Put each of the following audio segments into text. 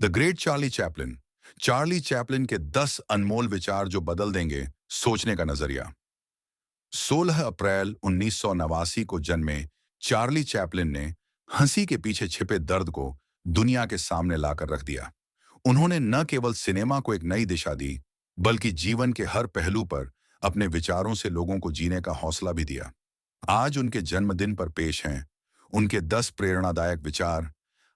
The great Charlie Chaplin के 10 अनमोल विचार जो बदल देंगे सोचने का नजरिया। 16 अप्रैल 1989 को जन्मे चार्ली चैपलिन ने हंसी के पीछे छिपे दर्द को दुनिया के सामने लाकर रख दिया। उन्होंने न केवल सिनेमा को एक नई दिशा दी, बल्कि जीवन के हर पहलू पर अपने विचारों से लोगों को जीने का हौसला भी दिया। आज उनके जन्मदिन पर पेश हैं उनके 10 प्रेरणादायक विचार।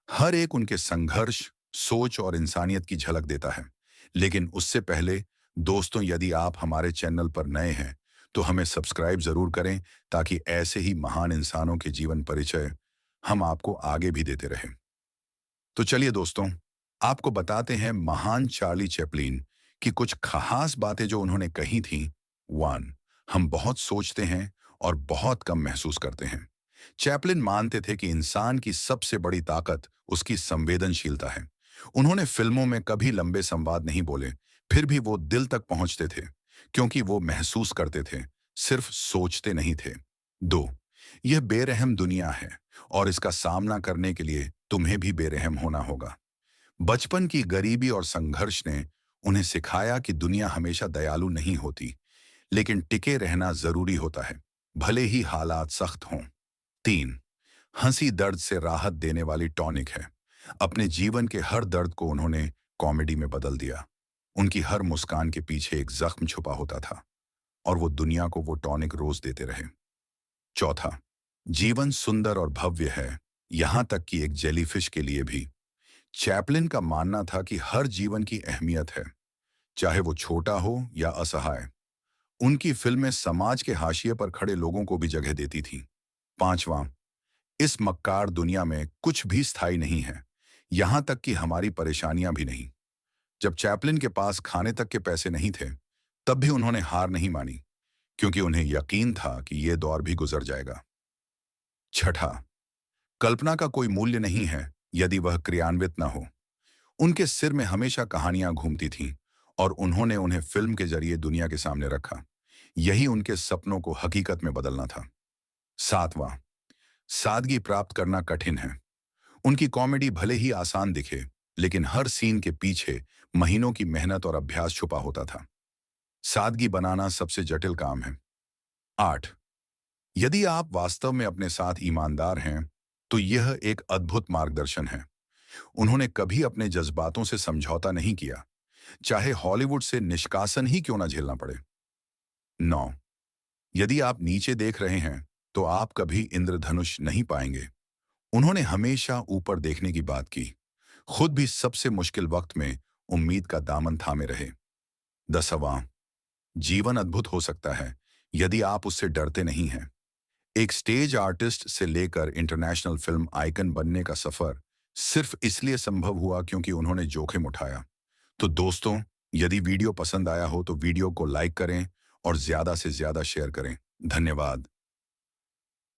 हर एक उनके संघर्ष, सोच और इंसानियत की झलक देता है। लेकिन उससे पहले दोस्तों, यदि आप हमारे चैनल पर नए हैं तो हमें सब्सक्राइब जरूर करें, ताकि ऐसे ही महान इंसानों के जीवन परिचय हम आपको आगे भी देते रहें। तो चलिए दोस्तों, आपको बताते हैं महान चार्ली चैपलिन की कुछ खास बातें जो उन्होंने कही थी। 1, हम बहुत सोचते हैं और बहुत कम महसूस करते हैं। चैपलिन मानते थे कि इंसान की सबसे बड़ी ताकत उसकी संवेदनशीलता है। उन्होंने फिल्मों में कभी लंबे संवाद नहीं बोले, फिर भी वो दिल तक पहुंचते थे, क्योंकि वो महसूस करते थे, सिर्फ सोचते नहीं थे। 2, यह बेरहम दुनिया है और इसका सामना करने के लिए तुम्हें भी बेरहम होना होगा। बचपन की गरीबी और संघर्ष ने उन्हें सिखाया कि दुनिया हमेशा दयालु नहीं होती, लेकिन टिके रहना जरूरी होता है, भले ही हालात सख्त हों। 3, हंसी दर्द से राहत देने वाली टॉनिक है। अपने जीवन के हर दर्द को उन्होंने कॉमेडी में बदल दिया। उनकी हर मुस्कान के पीछे एक जख्म छुपा होता था, और वो दुनिया को वो टॉनिक रोज देते रहे। 4, जीवन सुंदर और भव्य है, यहां तक कि एक जेलीफिश के लिए भी। चैपलिन का मानना था कि हर जीवन की अहमियत है, चाहे वो छोटा हो या असहाय। उनकी फिल्में समाज के हाशिए पर खड़े लोगों को भी जगह देती थीं। 5वां, इस मक्कार दुनिया में कुछ भी स्थायी नहीं है, यहां तक कि हमारी परेशानियां भी नहीं। जब चैपलिन के पास खाने तक के पैसे नहीं थे, तब भी उन्होंने हार नहीं मानी, क्योंकि उन्हें यकीन था कि यह दौर भी गुजर जाएगा। 6, कल्पना का कोई मूल्य नहीं है यदि वह क्रियान्वित न हो। उनके सिर में हमेशा कहानियां घूमती थीं, और उन्होंने उन्हें फिल्म के जरिए दुनिया के सामने रखा। यही उनके सपनों को हकीकत में बदलना था। 7वां, सादगी प्राप्त करना कठिन है। उनकी कॉमेडी भले ही आसान दिखे, लेकिन हर सीन के पीछे महीनों की मेहनत और अभ्यास छुपा होता था। सादगी बनाना सबसे जटिल काम है। 8, यदि आप वास्तव में अपने साथ ईमानदार हैं, तो यह एक अद्भुत मार्गदर्शन है। उन्होंने कभी अपने जज्बातों से समझौता नहीं किया, चाहे हॉलीवुड से निष्कासन ही क्यों ना झेलना पड़े। 9, यदि आप नीचे देख रहे हैं, तो आप कभी इंद्रधनुष नहीं पाएंगे। उन्होंने हमेशा ऊपर देखने की बात की, खुद भी सबसे मुश्किल वक्त में उम्मीद का दामन थामे रहे। 10वां, जीवन अद्भुत हो सकता है यदि आप उससे डरते नहीं हैं। एक स्टेज आर्टिस्ट से लेकर इंटरनेशनल फिल्म आइकन बनने का सफर सिर्फ इसलिए संभव हुआ क्योंकि उन्होंने जोखिम उठाया। तो दोस्तों, यदि वीडियो पसंद आया हो तो वीडियो को लाइक करें और ज्यादा से ज्यादा शेयर करें। धन्यवाद।